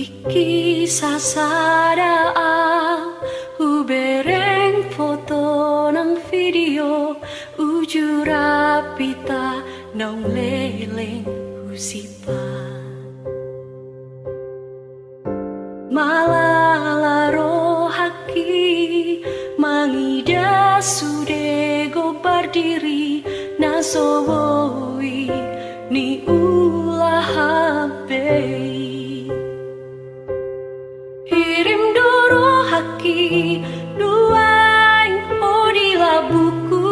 Piki sasadaan ubereng foto nang video uju rapita naung leleng usipa malalaro haki mangida sude go berdiri nasowowi ni ulah habei Hirim doro haki duaing odila buku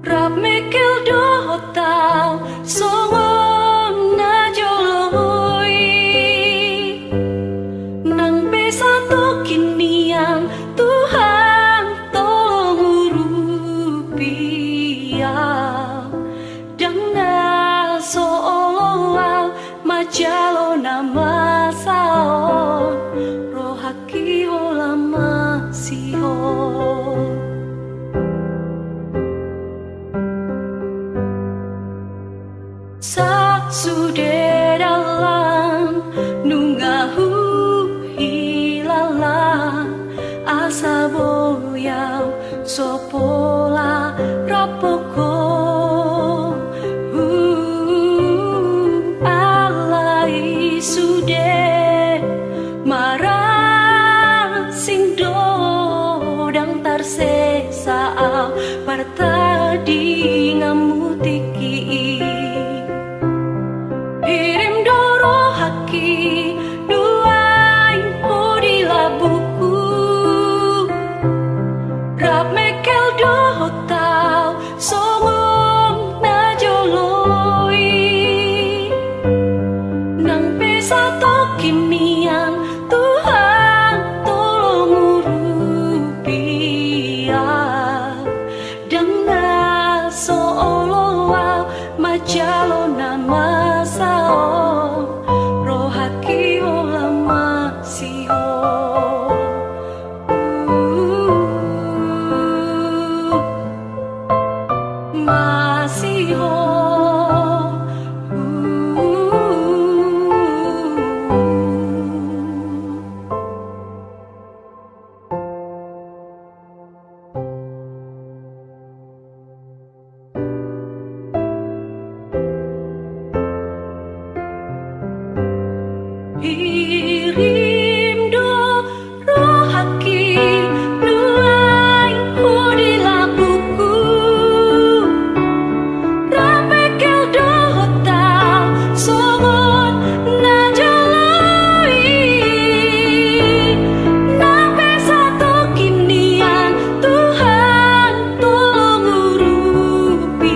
Rap mekel dohotau songon na joloi Nang besato kiniang Tuhan tolong rupiah Dengan seolah majalo nama sao rohaki olama siho sa sude dalam nungahu hilala asa boyau sopola rapoko alai sude marang sing dodang tarsesa partadi ngamutiki Hirim doro haki duaing odila buku Rap mekel dohotau songong na joloi Nang pesato kimiang Tuhan tolong rupiah Dengan seolah majalo nama sao rohaki olama siho masiho Hirim doro haki duaing odila buku Ramekel dohotau songon na joloi Nang pesato kinian Tuhan tolong rupiah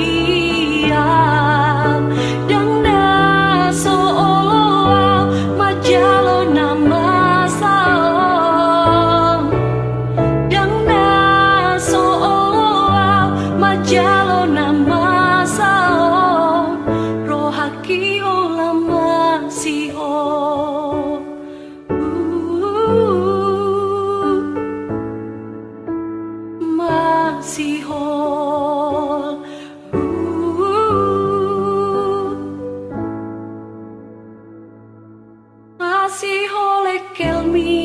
Dang na seolah majalo nama sao Dang na seolah majalo nama sao rohaki olama siho masiho masiho lekel mi